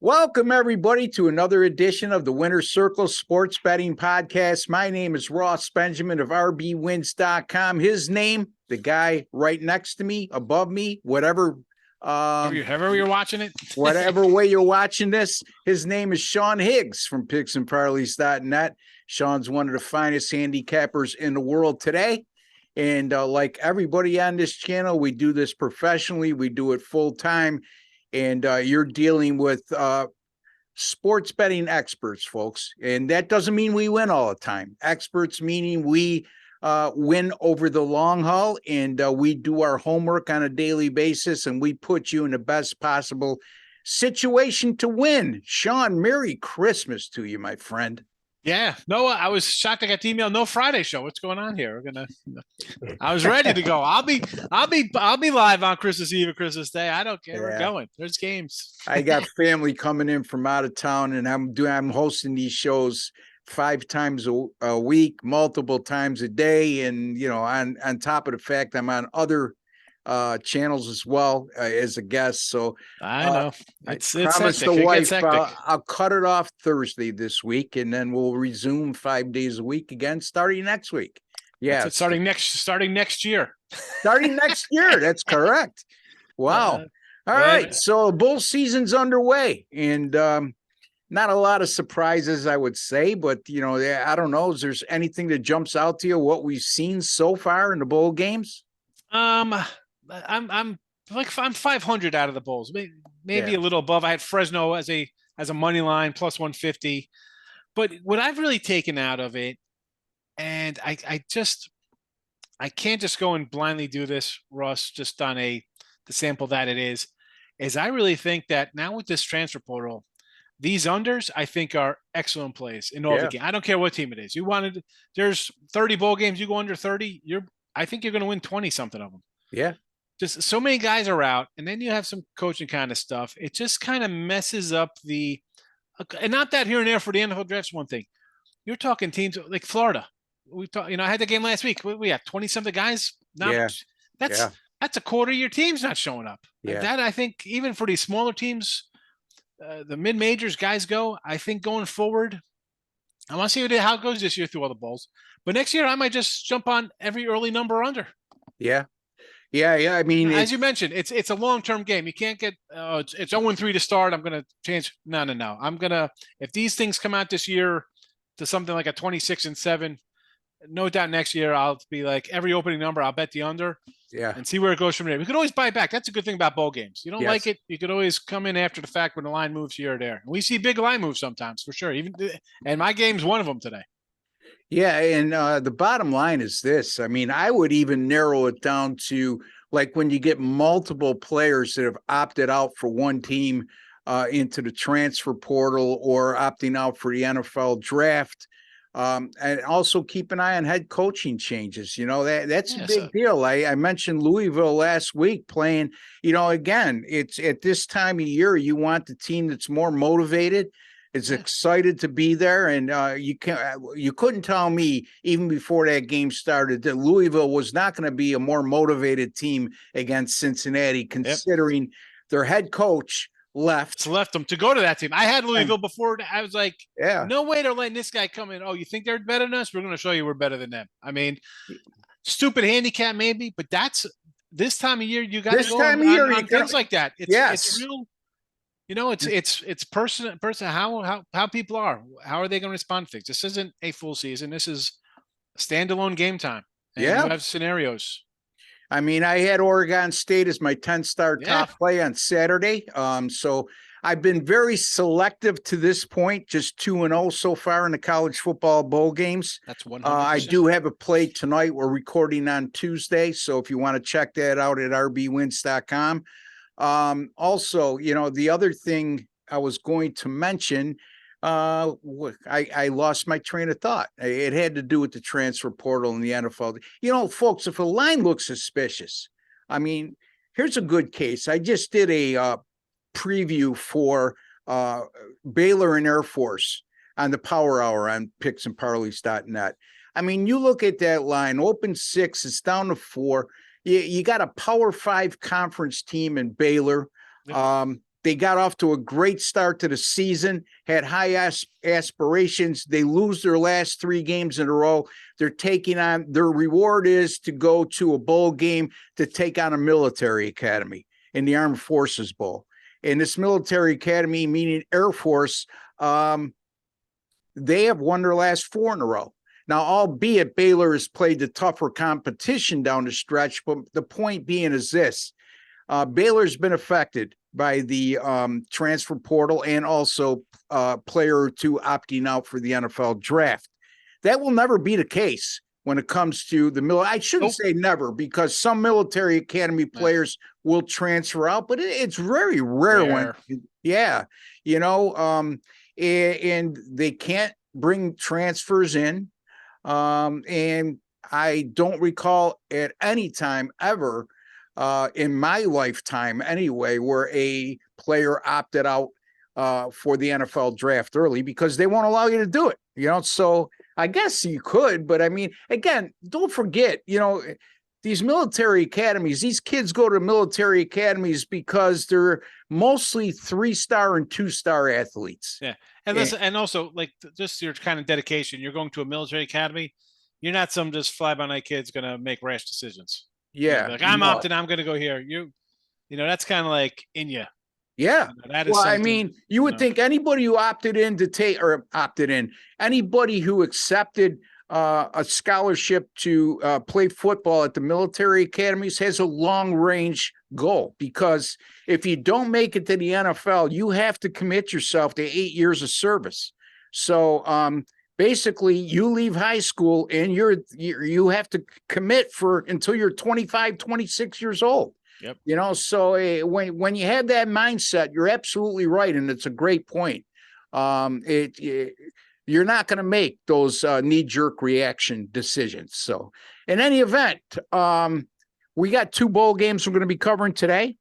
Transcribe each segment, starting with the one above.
Welcome, everybody, to another edition of the Winner's Circle Sports Betting Podcast. My name is Ross Benjamin of rbwins.com. His name, the guy right next to me, above me, whatever However you're watching it. whatever way you're watching this, his name is Sean Higgs from picksandparleys.net. Sean's one of the finest handicappers in the world today. And like everybody on this channel, we do this professionally. We do it full time. And you're dealing with sports betting experts, folks. And that doesn't mean we win all the time. Experts meaning we win over the long haul, and we do our homework on a daily basis, and we put you in the best possible situation to win. Sean, Merry Christmas to you, my friend. Yeah, no, I was shocked I got the email. No Friday show. What's going on here? I was ready to go. I'll be live on Christmas Eve or Christmas Day. I don't care. We're going. There's games. I got family coming in from out of town, and I'm hosting these shows 5 times a week, multiple times a day, and on top of the fact I'm on other channels as well as a guest. So I know it's promised the wife I'll cut it off Thursday this week, and then we'll resume 5 days a week again starting next week. Yeah, starting next year. Starting next year. That's correct. Wow. All right. So bull season's underway, and not a lot of surprises, I would say, but I don't know. Is there anything that jumps out to you what we've seen so far in the bowl games? I'm 500 out of the bowls, maybe a little above. I had Fresno as a money line plus 150, but what I've really taken out of it, and I can't just go and blindly do this, Russ, just on the sample that it is I really think that now with this transfer portal, these unders I think are excellent plays in all the games. I don't care what team it is. There's 30 bowl games, you go under 30, I think you're going to win 20 something of them. Yeah. Just so many guys are out, and then you have some coaching kind of stuff. It just kind of messes up and not that here and there for the NFL draft's one thing. You're talking teams like Florida. I had the game last week. We have 20 something guys. That's a quarter of your team's not showing up. Yeah. That I think even for these smaller teams, the mid majors guys go. I think going forward, I want to see how it goes this year through all the bowls. But next year, I might just jump on every early number under. Yeah. I mean, as you mentioned, it's a long-term game. You can't get it's 0-3 to start. I'm going to change. No. I'm going to, if these things come out this year to something like a 26-7, no doubt next year I'll be like every opening number, I'll bet the under. Yeah. And see where it goes from there. We could always buy back. That's a good thing about bowl games. You don't like it, you could always come in after the fact when the line moves here or there. And we see big line moves sometimes for sure. And my game's one of them today. Yeah, and the bottom line is this. I mean, I would even narrow it down to like when you get multiple players that have opted out for one team into the transfer portal or opting out for the NFL draft. And also keep an eye on head coaching changes. That's a big deal. I mentioned Louisville last week playing, again, it's at this time of year, you want the team that's more motivated. Is excited to be there, and you couldn't tell me even before that game started that Louisville was not going to be a more motivated team against Cincinnati, considering their head coach left them to go to that team. I had Louisville before. I was like, no way they're letting this guy come in. Oh, you think they're better than us? We're going to show you we're better than them. I mean, stupid handicap maybe, but that's this time of year. You got to go on things like that. It's real. It's person how people are. How are they going to respond to things? This isn't a full season. This is standalone game time. And you have scenarios. I mean, I had Oregon State as my 10-star top play on Saturday. So I've been very selective to this point, just 2-0 so far in the college football bowl games. That's 100%. I do have a play tonight. We're recording on Tuesday. So if you want to check that out at rbwins.com. Also, the other thing I was going to mention, I lost my train of thought. It had to do with the transfer portal in the NFL. Folks, if a line looks suspicious, I mean, here's a good case. I just did a preview for Baylor and Air Force on the Power Hour on picksandparleys.net. I mean, you look at that line, open 6, it's down to 4. You got a Power 5 conference team in Baylor. They got off to a great start to the season, had high aspirations. They lose their last 3 games in a row. They're taking on, their reward is to go to a bowl game to take on a military academy in the Armed Forces Bowl. And this military academy, meaning Air Force, they have won their last 4 in a row. Now, albeit Baylor has played the tougher competition down the stretch, but the point being is this. Baylor's been affected by the transfer portal and also player or 2 opting out for the NFL draft. That will never be the case when it comes to the military. I shouldn't say never, because some military academy players will transfer out, but it's very rare. When, and they can't bring transfers in. And I don't recall at any time ever in my lifetime anyway, where a player opted out for the NFL draft early, because they won't allow you to do it, so I guess you could, but I mean, again, don't forget, these military academies, these kids go to military academies because they're mostly 3-star and 2-star athletes. Yeah. And also, like, just your kind of dedication, you're going to a military academy. You're not some just fly-by-night kid's going to make rash decisions. Yeah. Like, I'm opting, I'm going to go here. That's kind of like in you. Yeah. That is well, I mean, you would think anybody who anybody who accepted a scholarship to play football at the military academies has a long-range goal, because if you don't make it to the NFL, you have to commit yourself to 8 years of service. So basically, you leave high school and you have to commit until you're 25, 26 years old. Yep. So when you have that mindset, you're absolutely right, and it's a great point. You're not going to make those knee-jerk reaction decisions. So, in any event, we got 2 bowl games we're going to be covering today.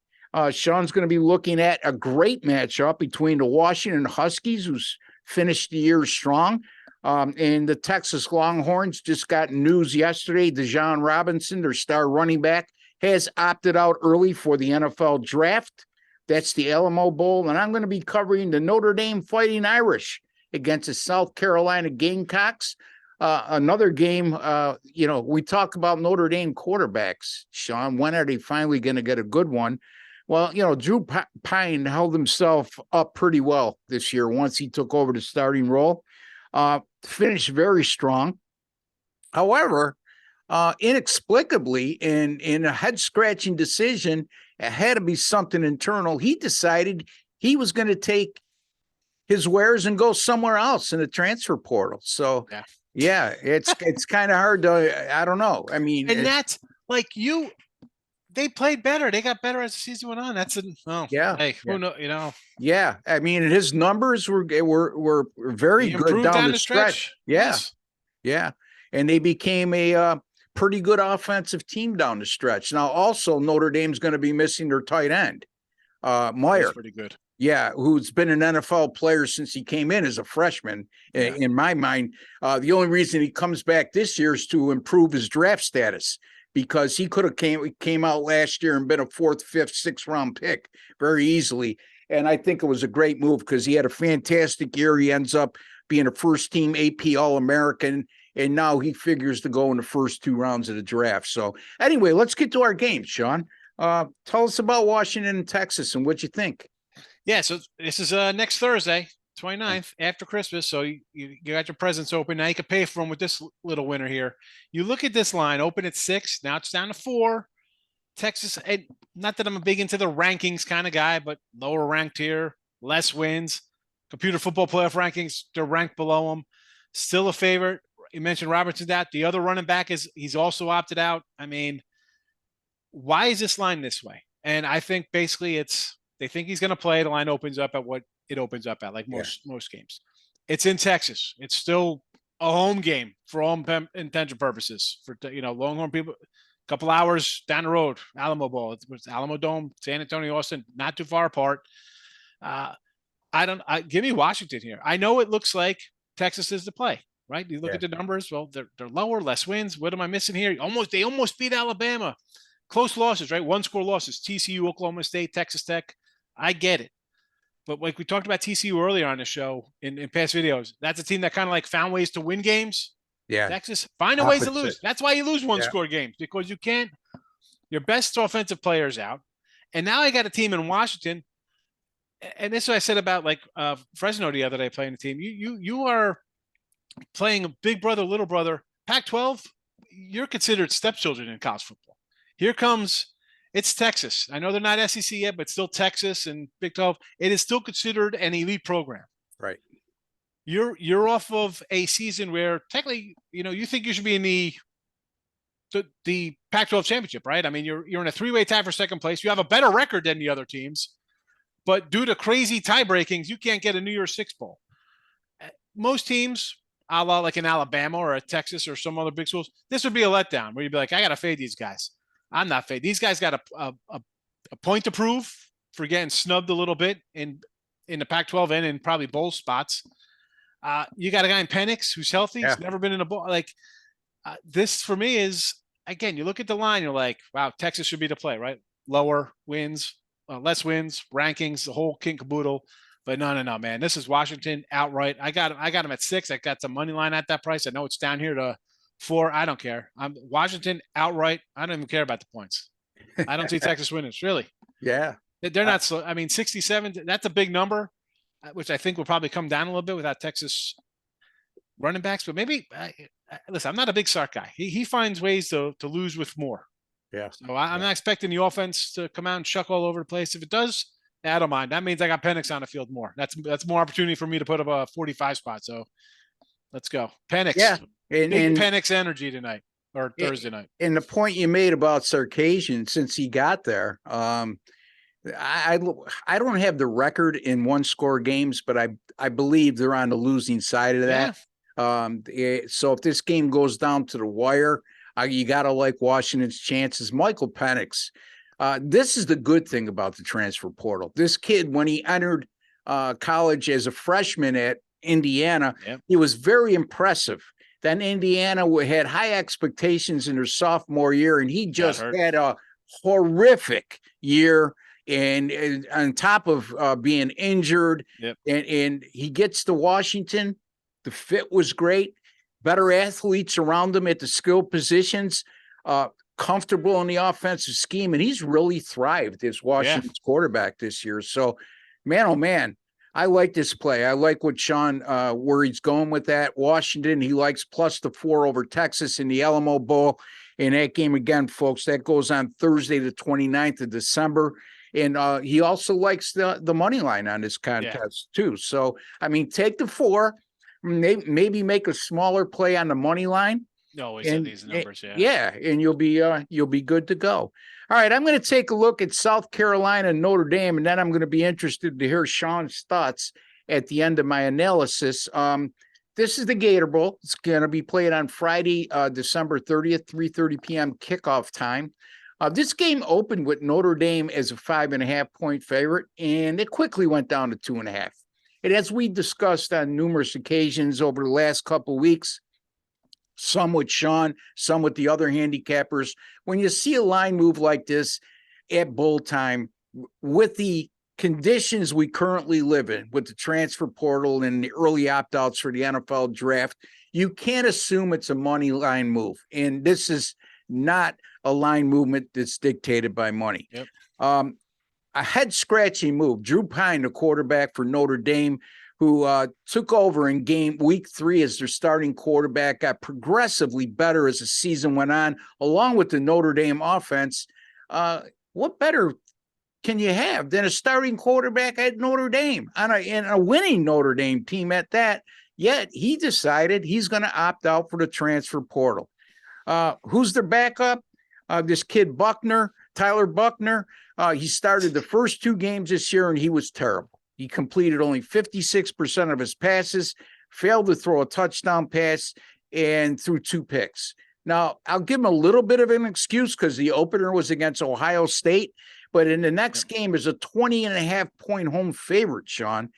Sean's going to be looking at a great matchup between the Washington Huskies, who's finished the year strong, and the Texas Longhorns. Just got news yesterday. Dejon Robinson, their star running back, has opted out early for the NFL draft. That's the Alamo Bowl. And I'm going to be covering the Notre Dame Fighting Irish against the South Carolina Gamecocks. Another game, we talk about Notre Dame quarterbacks, Sean. When are they finally going to get a good one? Well, Drew Pine held himself up pretty well this year once he took over the starting role. Finished very strong. However, inexplicably, in a head-scratching decision, it had to be something internal. He decided he was going to take his wares and go somewhere else in the transfer portal. So, yeah, it's kind of hard to, I don't know. I mean, and that's like they played better. They got better as the season went on. Who knows, Yeah. I mean, his numbers were very good down the stretch. Yeah. Yes. Yeah. And they became a pretty good offensive team down the stretch. Now, also, Notre Dame's going to be missing their tight end, Meyer. That's pretty good. Yeah, who's been an NFL player since he came in as a freshman. In my mind, the only reason he comes back this year is to improve his draft status, because he could have came out last year and been a 4th, 5th, 6th round pick very easily. And I think it was a great move because he had a fantastic year. He ends up being a first-team AP All-American, and now he figures to go in the first 2 rounds of the draft. So anyway, let's get to our game, Sean. Tell us about Washington and Texas and what you think. Yeah, so this is next Thursday, 29th, after Christmas. So you got your presents open. Now you can pay for them with this little winner here. You look at this line, open at 6. Now it's down to 4. Texas, not that I'm a big into the rankings kind of guy, but lower ranked here, less wins. Computer football playoff rankings, they're ranked below them. Still a favorite. You mentioned Robertson out. The other running back he's also opted out. I mean, why is this line this way? And I think basically they think he's going to play. The line opens up at what it opens up at, like most games. It's in Texas. It's still a home game for all intents and purposes. For Longhorn people, a couple hours down the road, Alamo Bowl. It's Alamo Dome, San Antonio, Austin, not too far apart. Give me Washington here. I know it looks like Texas is the play, right? You look at the numbers. Well, they're lower, less wins. What am I missing here? They almost beat Alabama. Close losses, right? 1-score losses. TCU, Oklahoma State, Texas Tech. I get it. But like we talked about TCU earlier on the show in past videos, that's a team that kind of like found ways to win games. Yeah. Texas finding ways to Opposite. lose. That's why you lose one Yeah. score games, because you can't. Your best offensive players out, and now I got a team in Washington. And this is what I said about like Fresno the other day playing the team. You are playing a big brother, little brother. Pac-12, you're considered stepchildren in college football. Here comes, it's Texas. I know they're not SEC yet, but still Texas and Big 12. It is still considered an elite program. Right. You're off of a season where technically, you think you should be in the Pac-12 championship, right? I mean, you're in a three-way tie for second place. You have a better record than the other teams, but due to crazy tie breakings, you can't get a New Year's Six bowl. Most teams, a la like in Alabama or a Texas or some other big schools, this would be a letdown where you'd be like, I got to fade these guys. I'm not fade. These guys got a point to prove for getting snubbed a little bit in the Pac-12 and in probably bowl spots. You got a guy in Penix who's healthy. Yeah. He's never been in a bowl. Like this for me is, again, you look at the line, you're like, wow, Texas should be the play, right? Lower wins, less wins, rankings, the whole king caboodle. But no, man. This is Washington outright. I got them at 6. I got some money line at that price. I know it's down here to 4. I don't care. I'm Washington outright. I don't even care about the points. I don't see Texas winning. Really. Yeah. They're not slow. I mean, 67, that's a big number, which I think will probably come down a little bit without Texas running backs. But maybe, listen, I'm not a big Sark guy. He finds ways to lose with more. Yeah. So I'm not expecting the offense to come out and chuck all over the place. If it does, I don't mind. That means I got Penix on the field more. That's more opportunity for me to put up a 45 spot. So let's go. Penix. Yeah. And Penix energy tonight or Thursday night. And the point you made about Sarkisian, since he got there, I don't have the record in one score games, but I believe they're on the losing side of that. Yeah. So if this game goes down to the wire, you got to like Washington's chances. Michael Penix. This is the good thing about the transfer portal. This kid, when he entered college as a freshman at Indiana, he was very impressive. Then Indiana had high expectations in their sophomore year, and he just had a horrific year. And on top of being injured, and he gets to Washington, the fit was great. Better athletes around him at the skill positions. Comfortable in the offensive scheme, and he's really thrived as Washington's quarterback this year. So, man, oh man, I like this play. I like what Sean, where he's going with that. Washington, he likes plus the 4 over Texas in the Alamo Bowl. In that game again, folks, that goes on Thursday, the 29th of December. And he also likes the money line on this contest too. So, I mean, take the 4, maybe make a smaller play on the money line. Always have these numbers, and you'll be good to go. All right, I'm going to take a look at South Carolina and Notre Dame, and then I'm going to be interested to hear Sean's thoughts at the end of my analysis. This is the Gator Bowl. It's going to be played on Friday, December 30th, 3:30 p.m. kickoff time. This game opened with Notre Dame as a 5.5-point favorite, and it quickly went down to 2.5. And as we discussed on numerous occasions over the last couple of weeks, some with Sean, some with the other handicappers, when you see a line move like this at bowl time, with the conditions we currently live in, with the transfer portal and the early opt-outs for the NFL draft, you can't assume it's a money line move. And this is not a line movement that's dictated by money. A head-scratching move. Drew Pine, the quarterback for Notre Dame, who took over in week 3 as their starting quarterback, got progressively better as the season went on, along with the Notre Dame offense. What better can you have than a starting quarterback at Notre Dame and a winning Notre Dame team at that? Yet he decided he's going to opt out for the transfer portal. Who's their backup? This kid Buckner, Tyler Buckner. He started the first 2 games this year, and he was terrible. He completed only 56% of his passes, failed to throw a touchdown pass, and threw 2 picks. Now, I'll give him a little bit of an excuse because the opener was against Ohio State, but in the next game is a 20.5-point home favorite, Sean.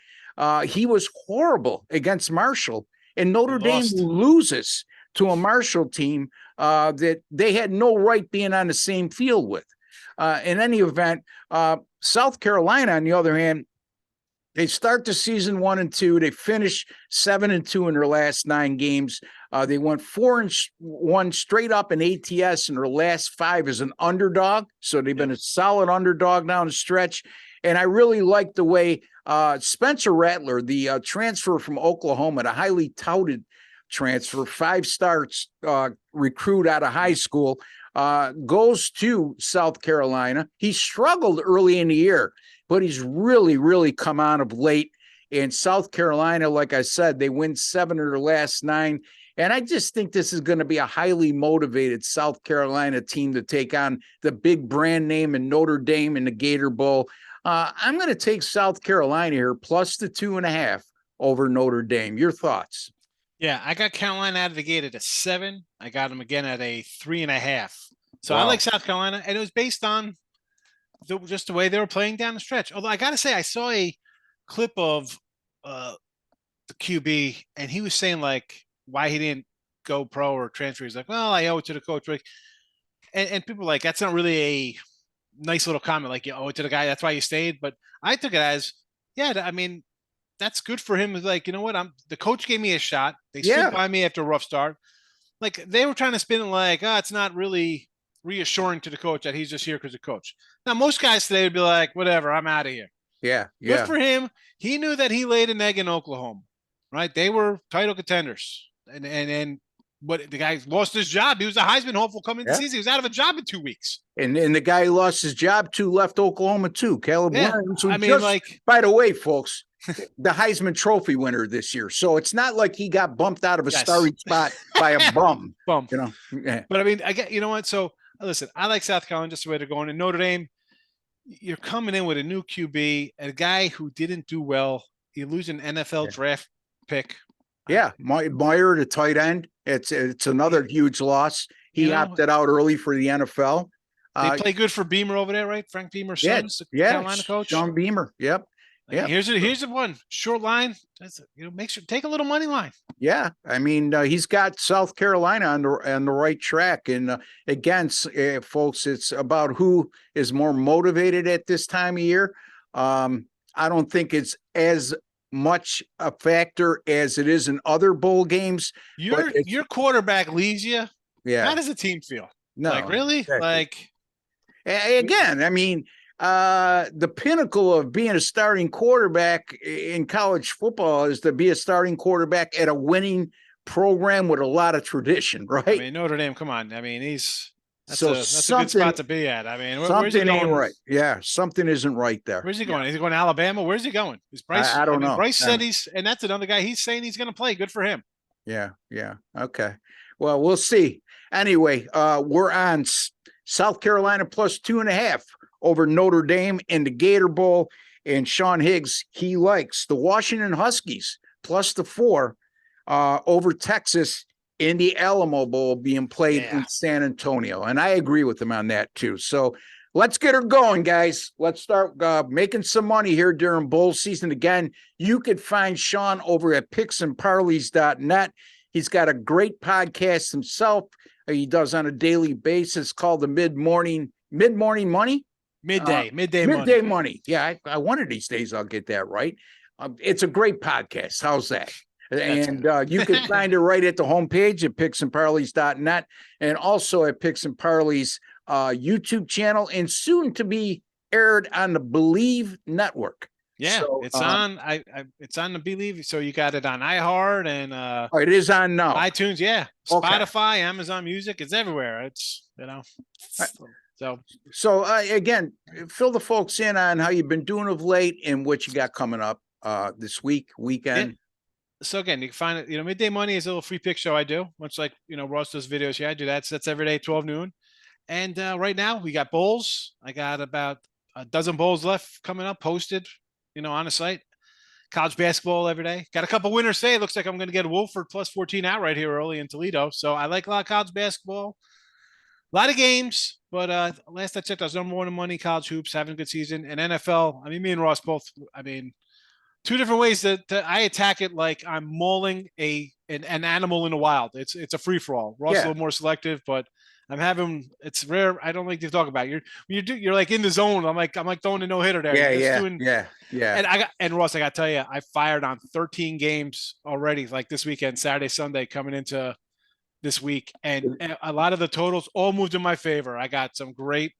He was horrible against Marshall, and Notre Dame loses to a Marshall team that they had no right being on the same field with. In any event, South Carolina, on the other hand, They start the season 1-2. They finish 7-2 in their last 9 games. They went 4-1 straight up in ATS in their last 5 as an underdog. So they've been a solid underdog down the stretch. And I really like the way Spencer Rattler, the transfer from Oklahoma, the highly touted transfer, 5-star recruit out of high school, goes to South Carolina. He struggled early in the year, but he's really come on of late. And South Carolina, like I said, they win 7 of their last 9. And I just think this is going to be a highly motivated South Carolina team to take on the big brand name in Notre Dame in the Gator Bowl. I'm going to take South Carolina here plus the 2.5 over Notre Dame. Your thoughts? Yeah, I got Carolina out of the gate at a 7. I got them again at a 3.5. So Wow. I like South Carolina, and it was based on just the way they were playing down the stretch. Although I got to say, I saw a clip of the QB, and he was saying like why he didn't go pro or transfer. He's like, well, I owe it to the coach. And people are like, that's not really a nice little comment. Like, you owe it to the guy. That's why you stayed. But I took it as, yeah, I mean, that's good for him. It's like, you know what? The coach gave me a shot. They stood by me after a rough start. Like they were trying to spin it like, it's not really reassuring to the coach that he's just here because of coach. Now, most guys today would be like, whatever, I'm out of here. Yeah. Good for him. He knew that he laid an egg in Oklahoma, right? They were title contenders. And but the guy lost his job. He was a Heisman hopeful coming into the season. He was out of a job in 2 weeks. And the guy who lost his job to left Oklahoma too, Caleb Williams. I mean, by the way, folks, the Heisman Trophy winner this year. So it's not like he got bumped out of a starting spot by a bum. You know. Yeah. But I mean, you know what? So listen, I like South Carolina just the way they're going. In Notre Dame, you're coming in with a new QB, a guy who didn't do well. You lose an NFL draft pick. Yeah, Meyer, the tight end. It's another huge loss. He opted out early for the NFL. They play good for Beamer over there, right? Frank Beamer's son, the Carolina coach. Sean Beamer. Yep. Here's the one short line. That's make sure take a little money line. Yeah, I mean he's got South Carolina on the right track, and again, folks, it's about who is more motivated at this time of year. I don't think it's as much a factor as it is in other bowl games. Your quarterback leaves you. Yeah. How does the team feel? No, like really? Exactly. Like again, I mean, the pinnacle of being a starting quarterback in college football is to be a starting quarterback at a winning program with a lot of tradition, right? I mean, Notre Dame, come on. I mean, that's a good spot to be at. I mean, where's he going? Ain't right. Yeah, something isn't right there. Where's he going? Is he going to Alabama? Where's he going? Is Bryce? I don't know. Bryce said and that's another guy. He's saying he's going to play. Good for him. Yeah. Okay. Well, we'll see. Anyway, we're on South Carolina plus 2.5 over Notre Dame in the Gator Bowl. And Sean Higgs, he likes the Washington Huskies plus the 4 over Texas in the Alamo Bowl being played in San Antonio. And I agree with him on that too. So let's get her going, guys. Let's start making some money here during bowl season. Again, you could find Sean over at picksandparleys.net. He's got a great podcast himself. He does on a daily basis called the Mid-Morning Money. Midday Money. Yeah, I one of these days I'll get that right. It's a great podcast. How's that? And you can find it right at the homepage at picksandparleys.net and also at Picks and Parleys YouTube channel and soon to be aired on the Believe Network. Yeah, so, it's on the Believe. So you got it on iHeart and it is on now. iTunes, Spotify, Amazon Music, it's everywhere. It's So again, fill the folks in on how you've been doing of late and what you got coming up this weekend. Yeah. So again, you can find it, Midday Money is a little free pick show I do, much like, Ross does videos. Yeah, I do that. So that's every day, 12 noon. And right now we got bowls. I got about a dozen bowls left coming up, posted, on the site. College basketball every day. Got a couple winners today. It looks like I'm going to get a Wolford plus 14 out right here early in Toledo. So I like a lot of college basketball. A lot of games, but last I checked, I was number 1 in money, college hoops, having a good season. And NFL, me and Ross both, two different ways that I attack it like I'm mauling an animal in the wild. It's a free-for-all. Ross a little more selective, but I'm having. It's rare. I don't like to talk about it. You're like in the zone. I'm like throwing a no hitter there. And Ross, I got to tell you, I fired on 13 games already. Like this weekend, Saturday, Sunday, coming into this week, and a lot of the totals all moved in my favor. I got some great.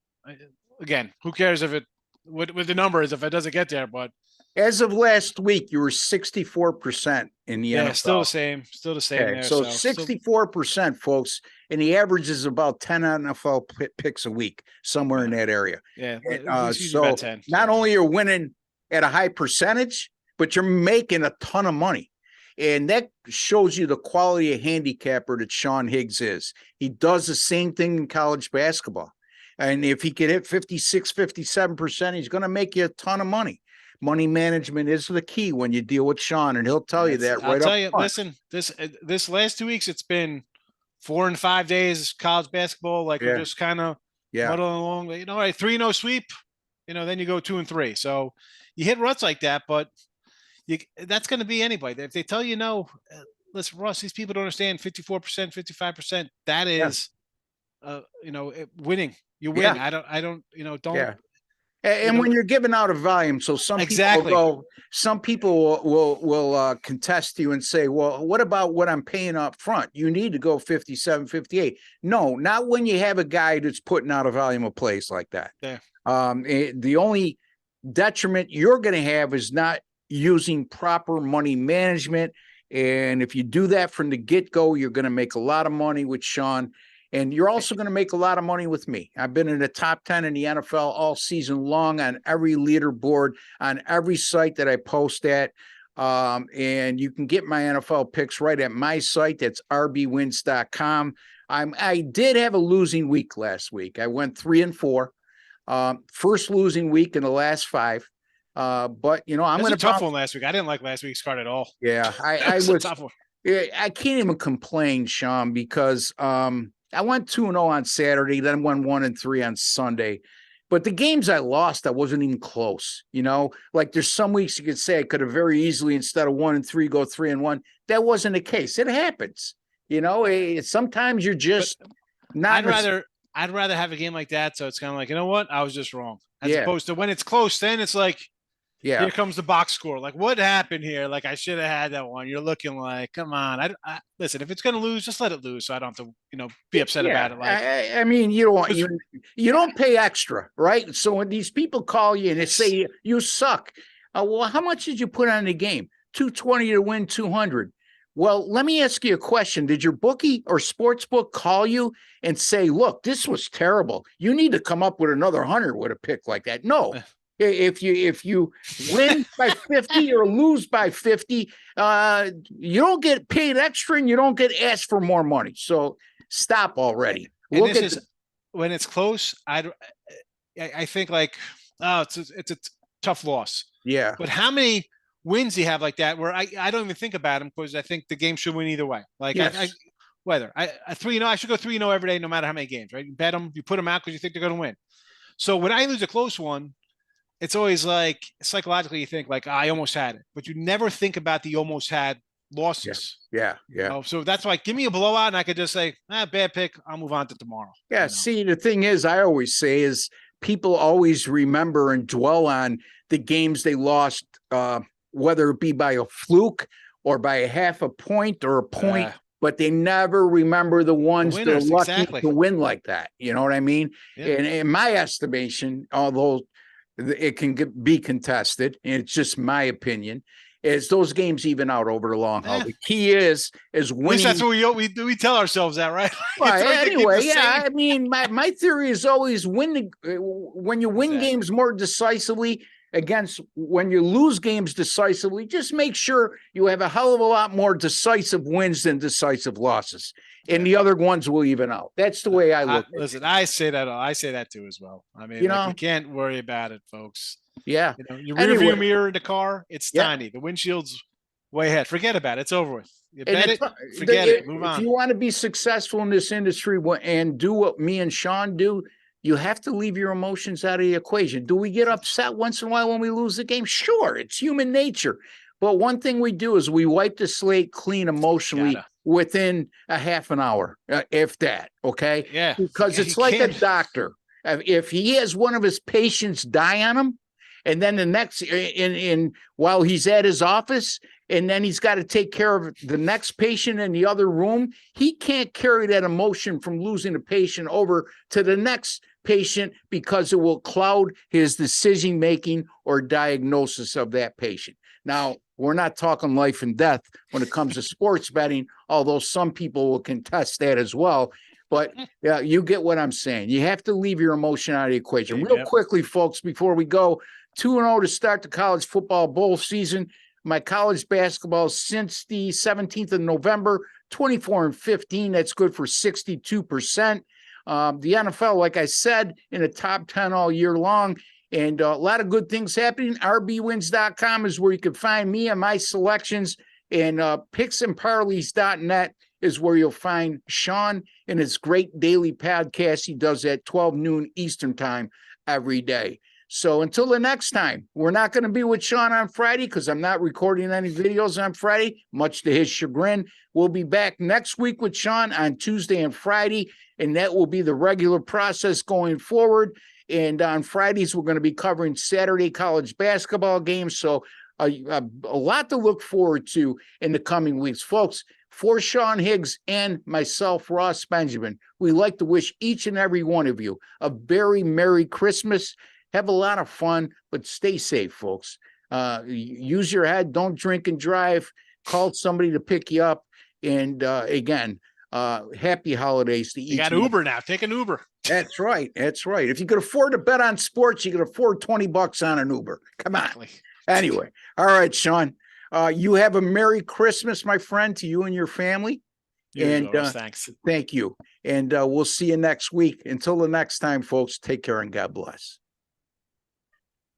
Again, who cares if it what the number is if it doesn't get there? But as of last week, you were 64% in the NFL. Still the same. Still the same. Okay, there, so 64%, folks, and the average is about 10 NFL picks a week, somewhere in that area. Yeah. So about 10, not only you're winning at a high percentage, but you're making a ton of money. And that shows you the quality of handicapper that Sean Higgs is. He does the same thing in college basketball. And if he can hit 56, 57%, he's going to make you a ton of money. Money management is the key when you deal with Sean, and he'll tell you that right up front. I'll tell you, listen, this last 2 weeks, it's been 4 and 5 days college basketball. Like we're just kind of muddling along. 3-0 sweep, then you go 2 and 3. So you hit ruts like that, but that's going to be anybody. If they tell you no, listen, Ross, these people don't understand 54%, 55%. That is, winning. You win. I don't. Yeah. And when you're giving out a volume, so some people will contest you and say, well, what about what I'm paying up front? You need to go 57, 58. No, not when you have a guy that's putting out a volume of plays like that. Yeah. The only detriment you're going to have is not using proper money management. And if you do that from the get-go, you're going to make a lot of money with Sean. And you're also going to make a lot of money with me. I've been in the top 10 in the NFL all season long on every leaderboard, on every site that I post at. And you can get my NFL picks right at my site. That's rbwins.com. I did have a losing week last week. I went 3-4. First losing week in the last 5. But, I'm going to tough one last week. I didn't like last week's card at all. Yeah, I was a tough one. I can't even complain, Sean, because I went 2-0 on Saturday, then won 1-3 on Sunday. But the games I lost, I wasn't even close. Like there's some weeks you could say I could have very easily, instead of 1-3, go 3-1. That wasn't the case. It happens. Sometimes you're just not. I'd rather have a game like that. So it's kind of like, you know what? I was just wrong. As opposed to when it's close, then it's like, here comes the box score. Like, what happened here? Like, I should have had that one. You're looking like, come on. I listen, if it's going to lose, just let it lose. So I don't have to, be upset about it. Like, I mean, you don't pay extra, right? So when these people call you and they say you suck, well, how much did you put on the game? $220 to win 200. Well, let me ask you a question. Did your bookie or sports book call you and say, look, this was terrible. You need to come up with another 100 with a pick like that? No. If you win by 50 or lose by 50, you don't get paid extra and you don't get asked for more money. So stop already. When it's close, I think like, it's a tough loss. Yeah. But how many wins do you have like that where I don't even think about them because I think the game should win either way. Like yes. Whether I 3-0, I should go 3-0 every day, no matter how many games, right? You bet them, you put them out because you think they're going to win. So when I lose a close one, it's always like psychologically you think like I almost had it, but you never think about the almost had losses. Yeah. So that's why give me a blowout and I could just say, bad pick. I'll move on to tomorrow. Yeah. See, the thing is, I always say is people always remember and dwell on the games they lost, whether it be by a fluke or by a half a point or a point, but they never remember the ones that are lucky to win like that. You know what I mean? Yeah. And in my estimation, although it can be contested, and it's just my opinion, is those games even out over the long haul. The key is winning. At least that's what we tell ourselves that, right? Well, anyway, I mean, my theory is always when you win games more decisively against when you lose games decisively, just make sure you have a hell of a lot more decisive wins than decisive losses. And the other ones will even out. That's the way I look at it. Listen, I say that too as well. I mean, you can't worry about it, folks. Yeah. Your rearview mirror in the car, it's tiny. The windshield's way ahead. Forget about it. It's over with. You bet it, forget it. Move on. If you want to be successful in this industry and do what me and Sean do, you have to leave your emotions out of the equation. Do we get upset once in a while when we lose the game? Sure, it's human nature. But one thing we do is we wipe the slate clean emotionally within a half an hour, if that. Okay. Yeah. Because Yeah, it's you like a can. doctor. If he has one of his patients die on him, and then the next in while he's at his office, and then he's got to take care of the next patient in the other room, he can't carry that emotion from losing a patient over to the next patient because it will cloud his decision making or diagnosis of that patient. Now, we're not talking life and death when it comes to sports betting, although some people will contest that as well. But yeah, you get what I'm saying. You have to leave your emotion out of the equation. Real quickly, folks, before we go, 2-0 to start the college football bowl season. My college basketball since the 17th of November, 24-15. That's good for 62%. The NFL, like I said, in the top 10 all year long. And a lot of good things happening. rbwins.com is where you can find me and my selections. And picksandparleys.net is where you'll find Sean and his great daily podcast he does at 12 noon Eastern time every day. So until the next time, we're not going to be with Sean on Friday because I'm not recording any videos on Friday, much to his chagrin. We'll be back next week with Sean on Tuesday and Friday, and that will be the regular process going forward. And on Fridays, we're going to be covering Saturday college basketball games. So a lot to look forward to in the coming weeks. Folks, for Sean Higgs and myself, Ross Benjamin, we like to wish each and every one of you a very Merry Christmas. Have a lot of fun, but stay safe, folks. Use your head. Don't drink and drive. Call somebody to pick you up. And again, happy holidays to each. You got Uber now. Take an Uber. That's right. That's right. If you could afford to bet on sports, you could afford $20 on an Uber. Come on. Exactly. Anyway. All right, Sean. You have a Merry Christmas, my friend, to you and your family. Thanks. Thank you. And we'll see you next week. Until the next time, folks, take care and God bless.